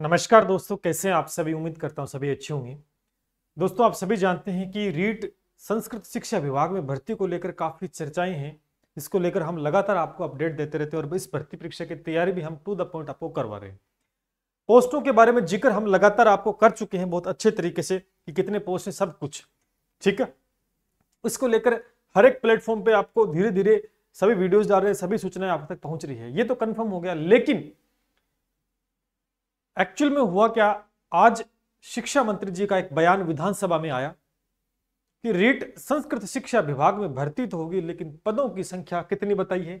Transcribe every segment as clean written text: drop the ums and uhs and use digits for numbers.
नमस्कार दोस्तों, कैसे हैं आप सभी। उम्मीद करता हूं सभी अच्छे होंगे। दोस्तों, आप सभी जानते हैं कि रीट संस्कृत शिक्षा विभाग में भर्ती को लेकर काफी चर्चाएं हैं। इसको लेकर हम लगातार आपको अपडेट देते रहते हैं और इस भर्ती परीक्षा की तैयारी भी हम टू द पॉइंट आपको करवा रहे हैं। पोस्टों के बारे में जिक्र हम लगातार आपको कर चुके हैं बहुत अच्छे तरीके से कि कितने पोस्ट है, सब कुछ ठीक है। इसको लेकर हर एक प्लेटफॉर्म पे आपको धीरे धीरे सभी वीडियोज डाल रहे हैं, सभी सूचनाएं आप तक पहुंच रही है, ये तो कंफर्म हो गया। लेकिन एक्चुअल में हुआ क्या, आज शिक्षा मंत्री जी का एक बयान विधानसभा में आया कि रीट संस्कृत शिक्षा विभाग में भर्ती तो होगी, लेकिन पदों की संख्या कितनी बताई है?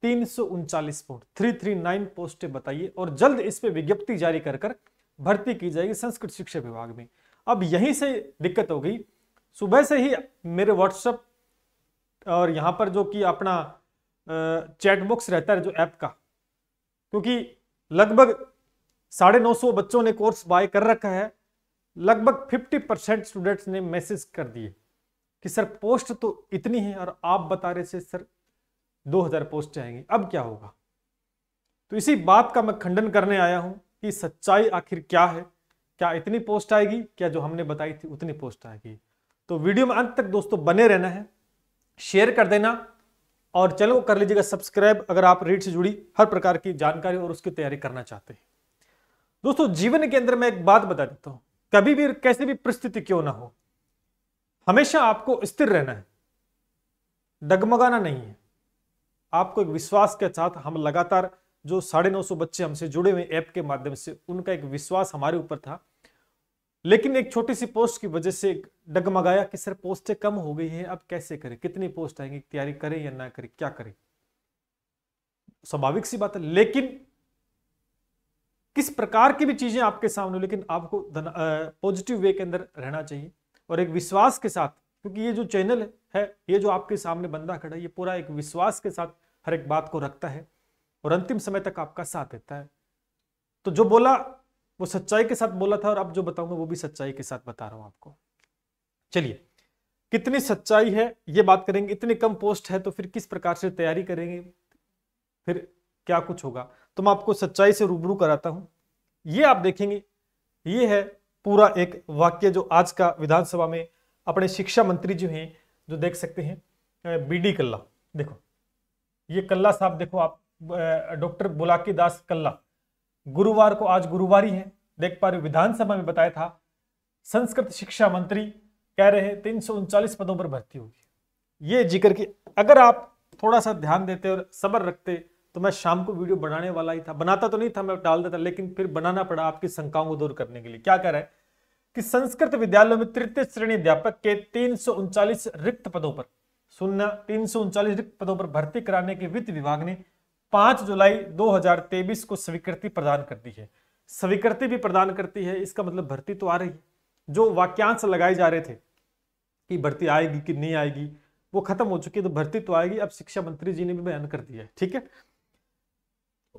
339 पोस्ट, 339 पोस्टें बताइए, और जल्द इस पे विज्ञप्ति जारी कर भर्ती की जाएगी संस्कृत शिक्षा विभाग में। अब यहीं से दिक्कत हो गई। सुबह से ही मेरे व्हाट्सएप और यहां पर जो कि अपना चैट बॉक्स रहता है जो ऐप का, क्योंकि लगभग 950 बच्चों ने कोर्स बाय कर रखा है, लगभग 50% स्टूडेंट्स ने मैसेज कर दिए कि सर पोस्ट तो इतनी है और आप बता रहे थे सर 2000 पोस्ट आएंगी, अब क्या होगा। तो इसी बात का मैं खंडन करने आया हूं कि सच्चाई आखिर क्या है। क्या इतनी पोस्ट आएगी? क्या जो हमने बताई थी उतनी पोस्ट आएगी? तो वीडियो में अंत तक दोस्तों बने रहना है, शेयर कर देना और चैनल को कर लीजिएगा सब्सक्राइब अगर आप रीट से जुड़ी हर प्रकार की जानकारी और उसकी तैयारी करना चाहते हैं। दोस्तों, जीवन के अंदर मैं एक बात बता देता हूं, कभी भी कैसी भी परिस्थिति क्यों ना हो, हमेशा आपको स्थिर रहना है, डगमगाना नहीं है। आपको एक विश्वास के साथ हम लगातार जो 950 बच्चे हमसे जुड़े हुए ऐप के माध्यम से, उनका एक विश्वास हमारे ऊपर था, लेकिन एक छोटी सी पोस्ट की वजह से डगमगाया कि सर पोस्टें कम हो गई है, अब कैसे करें, कितनी पोस्ट आएंगी, तैयारी करें या ना करें, क्या करें। स्वाभाविक सी बात है, लेकिन किस प्रकार की भी चीजें आपके सामने, लेकिन आपको पॉजिटिव वे के अंदर रहना चाहिए और एक विश्वास के साथ, क्योंकि ये जो चैनल है, ये जो आपके सामने बंदा खड़ा है, ये पूरा एक विश्वास के साथ हर एक बात को रखता है और अंतिम समय तक आपका साथ देता है। तो जो बोला वो सच्चाई के साथ बोला था और अब जो बताऊंगा वो भी सच्चाई के साथ बता रहा हूं आपको। चलिए, कितनी सच्चाई है ये बात करेंगे। इतनी कम पोस्ट है तो फिर किस प्रकार से तैयारी करेंगे, फिर क्या कुछ होगा, तो मैं आपको सच्चाई से रूबरू कराता हूं। ये आप देखेंगे, ये है पूरा एक वाक्य जो आज का विधानसभा में अपने शिक्षा मंत्री जो हैं, जो देख सकते हैं बीडी कल्ला, देखो ये कल्ला साहब, देखो आप डॉक्टर बुलाकी दास कल्ला, गुरुवार को, आज गुरुवार ही है, देख पा रहे हो, विधानसभा में बताया था संस्कृत शिक्षा मंत्री कह रहे हैं 339 पदों पर भर्ती होगी। ये जिक्र की अगर आप थोड़ा सा ध्यान देते और सब्र रखते तो मैं शाम को वीडियो बनाने वाला ही था, बनाता तो नहीं था, मैं डाल देता, लेकिन फिर बनाना पड़ा आपकी शंकाओं को दूर करने के लिए। क्या कह रहा है कि संस्कृत विद्यालयों में तृतीय श्रेणी अध्यापक के 339 रिक्त पदों पर, सुनना, 339 रिक्त पदों पर भर्ती कराने के वित्त विभाग ने 5 जुलाई 2023 को स्वीकृति प्रदान कर दी है। स्वीकृति भी प्रदान करती है, इसका मतलब भर्ती तो आ रही है। जो वाक्यांश लगाए जा रहे थे कि भर्ती आएगी कि नहीं आएगी, वो खत्म हो चुकी है, तो भर्ती तो आएगी। अब शिक्षा मंत्री जी ने भी बयान कर दिया है, ठीक है।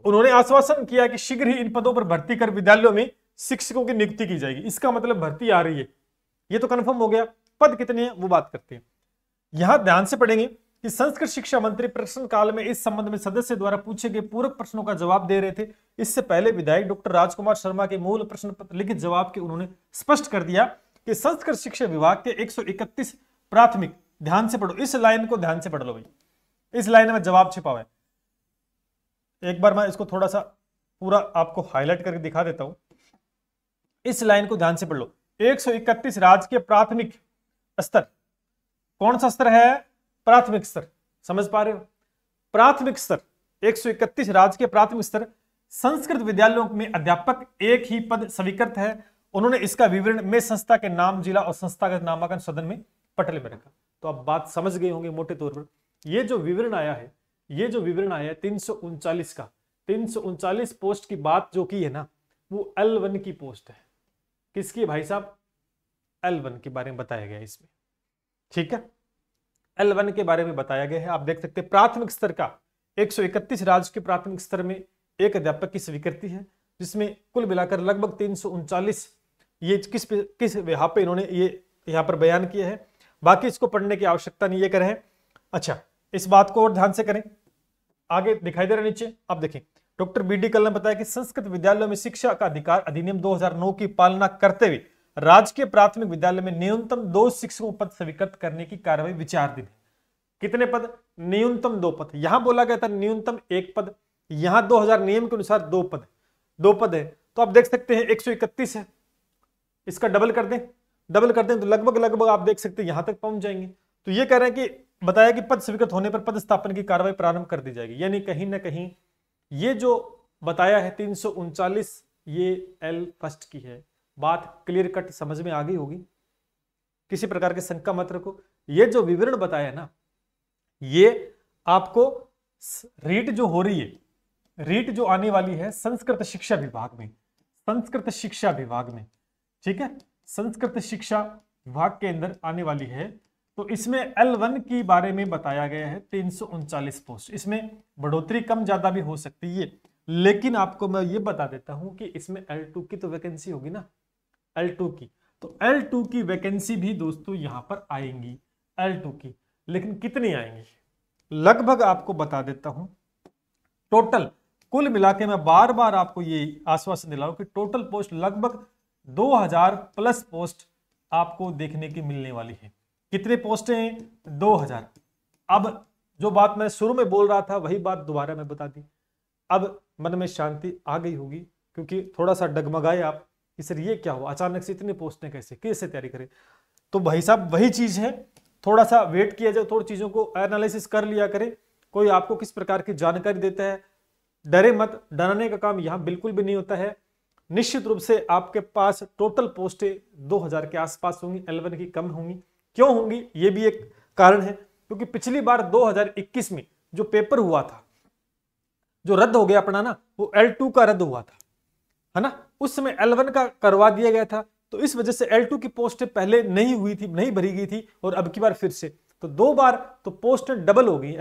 उन्होंने आश्वासन किया कि शीघ्र ही इन पदों पर भर्ती कर विद्यालयों में शिक्षकों की नियुक्ति की जाएगी। इसका मतलब भर्ती आ रही है, ये तो कंफर्म हो गया। पद कितने हैं वो बात करते हैं। यहां ध्यान से पढ़ेंगे कि संस्कृत शिक्षा मंत्री प्रश्न काल में इस संबंध में सदस्य द्वारा पूछे गए पूरक प्रश्नों का जवाब दे रहे थे। इससे पहले विधायक डॉक्टर राजकुमार शर्मा के मूल प्रश्न पत्र लिखित जवाब के उन्होंने स्पष्ट कर दिया कि संस्कृत शिक्षा विभाग के 131 प्राथमिक, ध्यान से पढ़ो, इस लाइन को ध्यान से पढ़ लो भाई, इस लाइन में जवाब छिपा हुआ है। एक बार मैं इसको थोड़ा सा पूरा आपको हाईलाइट करके दिखा देता हूं, इस लाइन को ध्यान से पढ़ लो। 131 राजकीय प्राथमिक स्तर, कौन सा स्तर है? प्राथमिक स्तर, समझ पा रहे हो? प्राथमिक स्तर 131 राजकीय प्राथमिक स्तर, संस्कृत विद्यालयों में अध्यापक एक ही पद स्वीकृत है। उन्होंने इसका विवरण में संस्था के नाम, जिला और संस्थागत नामांकन सदन में पटल में रखा। तो आप बात समझ गए होंगे मोटे तौर पर। ये जो विवरण आया है, ये जो विवरण आया है 339 का, 339 पोस्ट की बात जो की है ना, वो L1 की पोस्ट है। किसकी भाई साहब? L1 के बारे में बताया गया है इसमें, ठीक है। L1 के बारे में बताया गया है। आप देख सकते हैं प्राथमिक स्तर का 131 राज्य के प्राथमिक स्तर में एक अध्यापक की स्वीकृति है, जिसमें कुल मिलाकर लगभग 339, ये किस यहाँ पे इन्होंने ये यहाँ पर बयान किया है। बाकी इसको पढ़ने की आवश्यकता नहीं, ये करें। अच्छा, इस बात को और ध्यान से करें, आगे दिखाई दे रहा है नीचे, अब देखें डॉक्टर बी.डी. कल्ला ने बताया कि संस्कृत विद्यालयों में शिक्षा का अधिकार अधिनियम 2009 की पालना करते हुए राजकीय प्राथमिक विद्यालय में न्यूनतम 2 शिक्षकों पद स्वीकृत करने की कार्रवाई विचाराधीन है। कितने पद? न्यूनतम 2 पद। यहां बोला गया था न्यूनतम 1 पद, यहां 2000 नियम के अनुसार 2 पद है। तो आप देख सकते हैं 131 है, इसका डबल कर दें तो लगभग आप देख सकते हैं यहां तक पहुंच जाएंगे। तो ये कह रहे हैं कि बताया कि पद स्वीकृत होने पर पद स्थापन की कार्रवाई प्रारंभ कर दी जाएगी। यानी कहीं ना कहीं ये जो बताया है 339 ये एल फर्स्ट की है। बात क्लियर कट समझ में आ गई होगी, किसी प्रकार के शंका मत रखो। ये जो विवरण बताया ना, ये आपको रीट जो हो रही है, रीट जो आने वाली है संस्कृत शिक्षा विभाग में, ठीक है, संस्कृत शिक्षा विभाग के अंदर आने वाली है। तो इसमें L1 के बारे में बताया गया है 339 पोस्ट। इसमें बढ़ोतरी कम ज्यादा भी हो सकती है, लेकिन आपको मैं ये बता देता हूं कि इसमें L2 की तो वैकेंसी होगी ना, L2 की, तो L2 की वैकेंसी भी दोस्तों यहां पर आएंगी, L2 की। लेकिन कितनी आएंगी लगभग आपको बता देता हूं। टोटल कुल मिला के मैं बार बार आपको ये आश्वासन दिलाऊं कि टोटल पोस्ट लगभग 2000 प्लस पोस्ट आपको देखने की मिलने वाली है। कितने पोस्टें हैं? 2000। अब जो बात मैं शुरू में बोल रहा था वही बात दोबारा मैं बता दी। अब मन में शांति आ गई होगी, क्योंकि थोड़ा सा डगमगाए आप कि सर ये क्या हुआ, अचानक से इतनी पोस्टें कैसे तैयारी करें। तो भाई साहब वही चीज है, थोड़ा सा वेट किया जाए, थोड़ी चीजों को एनालिसिस कर लिया करें। कोई आपको किस प्रकार की जानकारी देता है, डरे मत, डराने का काम यहां बिल्कुल भी नहीं होता है। निश्चित रूप से आपके पास टोटल पोस्टें 2000 के आसपास होंगी, L1 की कम होंगी। क्यों होंगी? ये भी एक कारण है, क्योंकि पिछली बार 2021 में जो पेपर हुआ था, जो रद्द हो गया अपना ना, वो L2 का रद्द हुआ था, है ना, उस समय L1 का करवा दिया गया था। तो इस वजह से L2 की पोस्टें पहले नहीं हुई थी, नहीं भरी गई थी, और अब की बार फिर से तो 2 बार तो पोस्टें डबल हो गई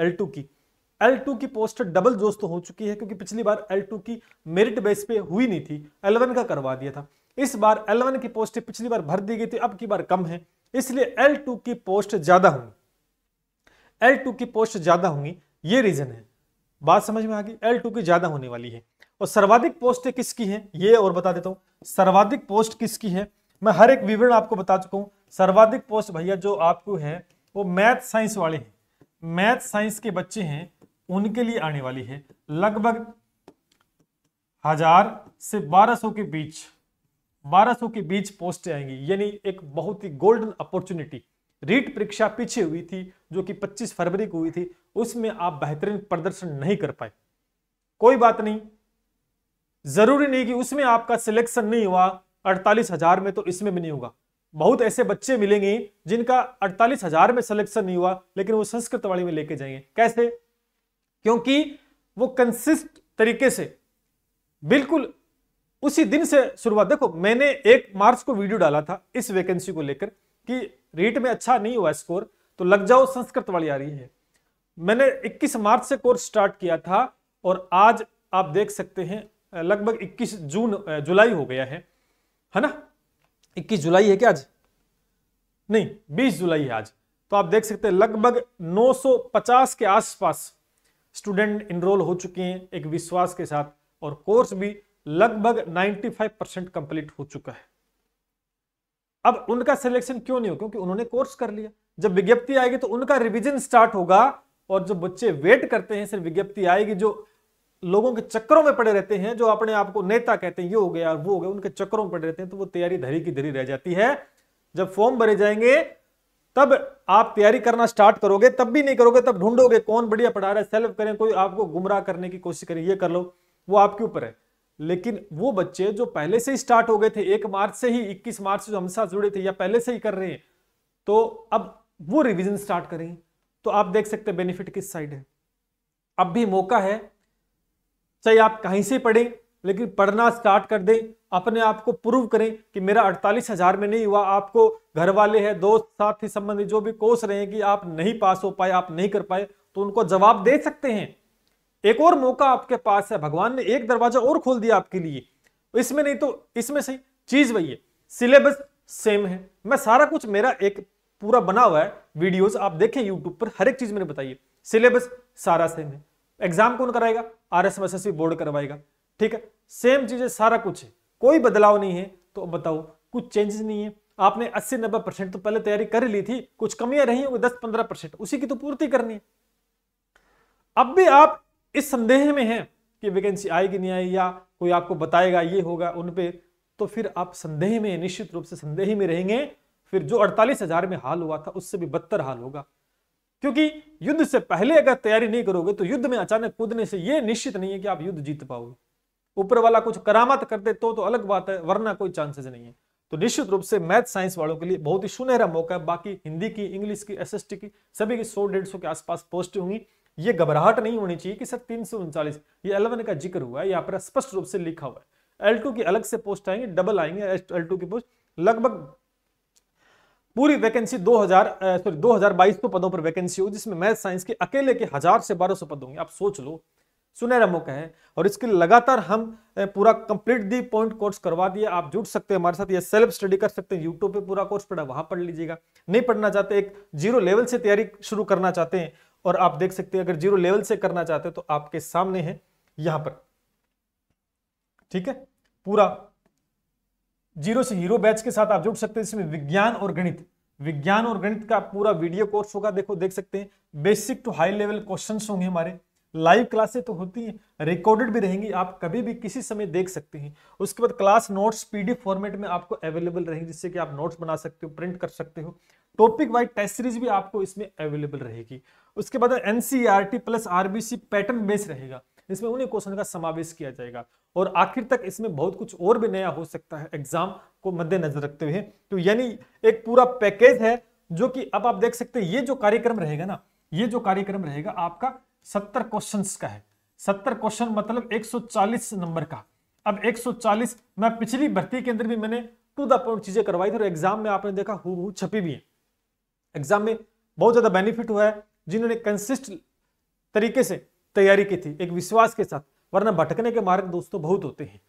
L2 की पोस्ट डबल जोश तो हो चुकी है, क्योंकि पिछली बार L2 की मेरिट बेस पे हुई नहीं थी, L1 का करवा दिया था। इस बार L1 की पोस्टें पिछली बार भर दी गई थी, अब की बार कम है, इसलिए L2 की पोस्ट ज्यादा होंगी, ये रीजन है। बात समझ में आ गई? L2 की ज्यादा होने वाली है। और सर्वाधिक पोस्टें किसकी हैं ये और बता देता हूं। सर्वाधिक पोस्ट किसकी है मैं हर एक विवरण आपको बता चुका हूं। सर्वाधिक पोस्ट भैया जो आपको है वो मैथ साइंस वाले हैं, मैथ साइंस के बच्चे हैं, उनके लिए आने वाली है। लगभग 1000 से 1200 के बीच पोस्टें आएंगी, यानी एक बहुत ही गोल्डन अपॉर्चुनिटी। रीट परीक्षा पीछे हुई थी जो कि 25 फरवरी को हुई थी, उसमें आप बेहतरीन प्रदर्शन नहीं कर पाए, कोई बात नहीं, जरूरी नहीं कि उसमें आपका सिलेक्शन नहीं हुआ 48,000 में तो इसमें भी नहीं होगा। बहुत ऐसे बच्चे मिलेंगे जिनका 48,000 में सिलेक्शन नहीं हुआ, लेकिन वो संस्कृत वाली में लेके जाएंगे। कैसे? क्योंकि वो कंसिस्ट तरीके से बिल्कुल उसी दिन से शुरुआत। देखो मैंने 1 मार्च को वीडियो डाला था इस वैकेंसी को लेकर कि रीट में अच्छा नहीं हुआ स्कोर तो लग जाओ, संस्कृत वाली आ रही है। मैंने 21 मार्च से कोर्स स्टार्ट किया था और आज आप देख सकते हैं लगभग 21 जुलाई हो गया है ना? 21 जुलाई है क्या आज? नहीं, 20 जुलाई है आज। तो आप देख सकते हैं लगभग 950 के आसपास स्टूडेंट इनरोल हो चुके हैं एक विश्वास के साथ, और कोर्स भी लगभग 95% कंप्लीट हो चुका है। अब उनका सिलेक्शन क्यों नहीं हो? क्योंकि उन्होंने कोर्स कर लिया। जब विज्ञप्ति आएगी तो उनका रिवीजन स्टार्ट होगा, और जो बच्चे वेट करते हैं सिर्फ विज्ञप्ति आएगी, जो लोगों के चक्करों में पड़े रहते हैं, जो अपने आप को नेता कहते हैं, ये हो गया वो हो गया, उनके चक्करों में पड़े रहते हैं, तो वो तैयारी धरी की धरी रह जाती है। जब फॉर्म भरे जाएंगे तब आप तैयारी करना स्टार्ट करोगे, तब भी नहीं करोगे, तब ढूंढोगे कौन बढ़िया पढ़ा रहा है, सेल्फ करें, कोई आपको गुमराह करने की कोशिश करे, ये कर लो, वो आपके ऊपर है। लेकिन वो बच्चे जो पहले से ही स्टार्ट हो गए थे, 1 मार्च से ही, 21 मार्च से जो हम साथ जुड़े थे या पहले से ही कर रहे हैं, तो अब वो रिवीजन स्टार्ट करेंगे। तो आप देख सकते हैं बेनिफिट किस साइड है। अब भी मौका है, चाहे आप कहीं से पढ़ें लेकिन पढ़ना स्टार्ट कर दें, अपने आप को प्रूव करें कि मेरा 48,000 में नहीं हुआ। आपको घर वाले हैं, दोस्त, साथी, संबंधी जो भी कोस रहे हैं कि आप नहीं पास हो पाए, आप नहीं कर पाए, तो उनको जवाब दे सकते हैं। एक और मौका आपके पास है, भगवान ने एक दरवाजा और खोल दिया आपके लिए, इसमें नहीं तो इसमें सही। चीज वही है, सिलेबस सेम है। मैं सारा कुछ मेरा एक पूरा बना हुआ है वीडियोस, आप देखें यूट्यूब पर, हर एक चीज मैंने बताई है, सिलेबस सारा सेम है। एग्जाम कौन कराएगा? RSMSSB बोर्ड करवाएगा। ठीक है, सेम चीजें, सारा कुछ है, कोई बदलाव नहीं है। तो बताओ, कुछ चेंजेस नहीं है। आपने 80-90% तो पहले तैयारी कर ली थी, कुछ कमियां रही होंगी 10-15%, उसी की तो पूर्ति करनी है। अब भी आप इस संदेह में हैं कि वैकेंसी आएगी नहीं आएगी, या कोई आपको बताएगा ये होगा उन पे, तो फिर आप संदेह में, निश्चित रूप से संदेह में रहेंगे। फिर जो 48,000 में हाल हुआ था उससे भी बदतर हाल होगा। क्योंकि युद्ध से पहले अगर तैयारी नहीं करोगे तो युद्ध में अचानक कूदने से यह निश्चित नहीं है कि आप युद्ध जीत पाओगे। ऊपर वाला कुछ करामात कर दे तो अलग बात है, वरना कोई चांसेस नहीं है। तो निश्चित रूप से मैथ साइंस वालों के लिए बहुत ही सुनहरा मौका है। बाकी हिंदी की, इंग्लिश की, SST की सभी की 100-150 के आसपास पोस्ट होंगी। ये घबराहट नहीं होनी चाहिए कि सर 339, ये L1 का जिक्र हुआ है, यहाँ पर स्पष्ट रूप से लिखा हुआ है। L2 की अलग से पोस्ट आएंगे, डबल आएंगे L2 की पोस्ट। लगभग पूरी वैकेंसी 2022 पदों पर वैकेंसी हो, जिसमें मैथ साइंस के अकेले के 1000 से 1200 पद होंगे। आप सोच लो, सुनहरा मौका है। और इसके लिए लगातार हम पूरा कंप्लीट दी पॉइंट कोर्स करवा दिया। आप जुड़ सकते हैं हमारे साथ, या सेल्फ स्टडी कर सकते हैं। यूट्यूब पे पूरा कोर्स पड़ा, वहां पढ़ लीजिएगा। नहीं पढ़ना चाहते, एक 0 लेवल से तैयारी शुरू करना चाहते हैं, और आप देख सकते हैं अगर 0 लेवल से करना चाहते हैं तो आपके सामने है यहां पर। ठीक है, पूरा 0 से हीरो बैच के साथ आप जुड़ सकते हैं। इसमें विज्ञान और गणित का पूरा वीडियो कोर्स होगा। देखो, देख सकते हैं, basic to high level questions होंगे हमारे। लाइव क्लासें तो होती हैं, रिकॉर्डेड भी रहेंगी, आप कभी भी किसी समय देख सकते हैं। उसके बाद क्लास नोट्स PDF फॉर्मेट में आपको अवेलेबल रहेंगी, जिससे कि आप नोट्स बना सकते हो, प्रिंट कर सकते हो। टॉपिक वाइज टेस्ट सीरीज भी आपको इसमें अवेलेबल रहेगी। उसके बाद NCERT plus RBC pattern base रहेगा, इसमें उन्हीं क्वेश्चन का समावेश किया जाएगा। और आखिर तक इसमें बहुत कुछ और भी नया हो सकता है एग्जाम को मद्देनजर रखते हुए। तो यानी एक पूरा पैकेज है, जो कि अब आप देख सकते हैं। ये जो कार्यक्रम रहेगा ना, ये जो कार्यक्रम रहेगा आपका 70 क्वेश्चंस का है। 70 क्वेश्चन मतलब 140 नंबर का। अब 140, मैं पिछली भर्ती के अंदर भी मैंने टू द पॉइंट चीजें करवाई थी, और एग्जाम में आपने देखा हूबहू छपी भी है। एग्जाम में बहुत ज्यादा बेनिफिट हुआ है जिन्होंने कंसिस्ट तरीके से तैयारी की थी, एक विश्वास के साथ, वरना भटकने के मार्ग दोस्तों बहुत होते हैं।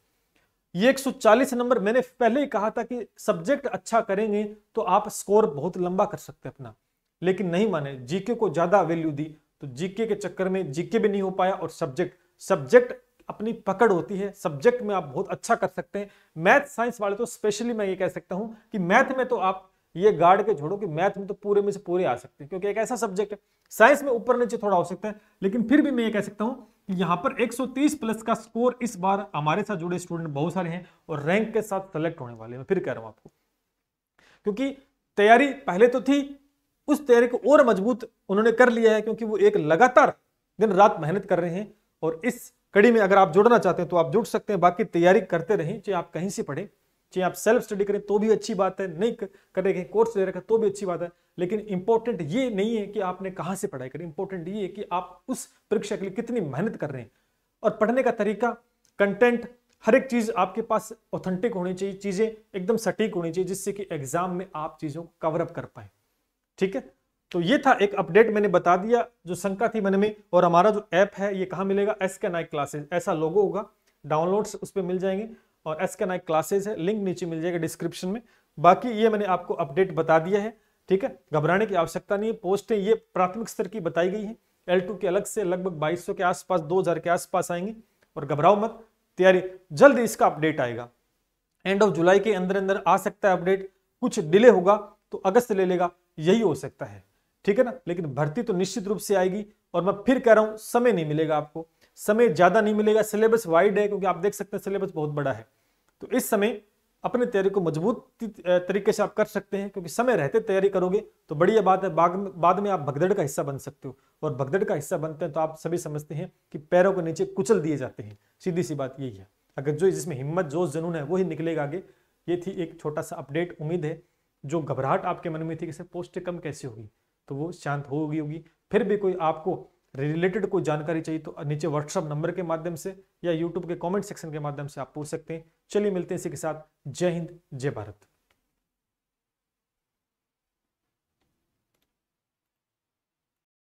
ये 140 नंबर, मैंने पहले ही कहा था कि सब्जेक्ट अच्छा करेंगे तो आप स्कोर बहुत लंबा कर सकते हैं अपना, लेकिन नहीं माने, जीके को ज्यादा वैल्यू दी, तो जीके के चक्कर में जीके भी नहीं हो पाया। और सब्जेक्ट अपनी पकड़ होती है, सब्जेक्ट में आप बहुत अच्छा कर सकते हैं। मैथ साइंस वाले तो स्पेशली मैं ये कह सकता हूं कि मैथ में तो आप ये गार्ड के छोड़ो कि मैथ में तो पूरे में से पूरे आ सकते हैं, क्योंकि एक ऐसा सब्जेक्ट है। साइंस में ऊपर नीचे थोड़ा हो सकता है, लेकिन फिर भी मैं ये कह सकता हूं कि यहां पर 130 प्लस का स्कोर इस बार हमारे साथ जुड़े स्टूडेंट बहुत सारे हैं, और रैंक के साथ सेलेक्ट होने वाले हैं। मैं फिर कह रहा हूं आपको, क्योंकि तैयारी पहले तो थी, उस तैयारी को और मजबूत उन्होंने कर लिया है, क्योंकि वो एक लगातार दिन रात मेहनत कर रहे हैं। और इस कड़ी में अगर आप जुड़ना चाहते हैं तो आप जुड़ सकते हैं। बाकी तैयारी करते रहें, चाहे आप कहीं से पढ़ें, चाहे आप सेल्फ स्टडी करें तो भी अच्छी बात है, नहीं करेंगे कोर्स ले रखा तो भी अच्छी बात है। लेकिन इंपॉर्टेंट ये नहीं है कि आपने कहां से पढ़ाई करी, इंपॉर्टेंट ये है कि आप उस परीक्षा के लिए कितनी मेहनत कर रहे हैं। और पढ़ने का तरीका, कंटेंट, हर एक चीज आपके पास ऑथेंटिक होनी चाहिए, चीजें एकदम सटीक होनी चाहिए, जिससे कि एग्जाम में आप चीजों को कवर अप कर पाए। ठीक है, तो ये था एक अपडेट, मैंने बता दिया जो शंका थी मन में। और हमारा जो ऐप है ये कहां मिलेगा? SK नाइक क्लासेस, ऐसा लोगो होगा, डाउनलोड्स उस पर मिल जाएंगे। और SK नाइक क्लासेस है, लिंक नीचे मिल जाएगा डिस्क्रिप्शन में। बाकी ये मैंने आपको अपडेट बता दिया है। ठीक है, घबराने की आवश्यकता नहीं है। पोस्टें ये प्राथमिक स्तर की बताई गई है। L2 के अलग से लगभग 2200 के आसपास, 2000 के आसपास आएंगे। और घबराओ मत, तैयारी जल्द इसका अपडेट आएगा। एंड ऑफ जुलाई के अंदर अंदर आ सकता है अपडेट, कुछ डिले होगा तो अगस्त ले लेगा, यही हो सकता है। ठीक है ना, लेकिन भर्ती तो निश्चित रूप से आएगी। और मैं फिर कह रहा हूं, समय नहीं मिलेगा आपको, समय ज्यादा नहीं मिलेगा। सिलेबस वाइड है, क्योंकि आप देख सकते हैं सिलेबस बहुत बड़ा है। तो इस समय अपनी तैयारी को मजबूत तरीके से आप कर सकते हैं, क्योंकि समय रहते तैयारी करोगे तो बढ़िया बात है। बाद में आप भगदड़ का हिस्सा बन सकते हो, और भगदड़ का हिस्सा बनते हैं तो आप सभी समझते हैं कि पैरों के नीचे कुचल दिए जाते हैं। सीधी सी बात यही है। अगर जो जिसमें हिम्मत, जोश, जुनून है वही निकलेगा आगे। ये थी एक छोटा सा अपडेट। उम्मीद है जो घबराहट आपके मन में थी कि सर पोस्टें कम कैसे होगी, तो वो शांत होगी। फिर भी कोई आपको रिलेटेड कोई जानकारी चाहिए तो नीचे व्हाट्सएप नंबर के माध्यम से या यूट्यूब के कमेंट सेक्शन के माध्यम से आप पूछ सकते हैं। चलिए मिलते हैं इसी के साथ। जय हिंद, जय भारत।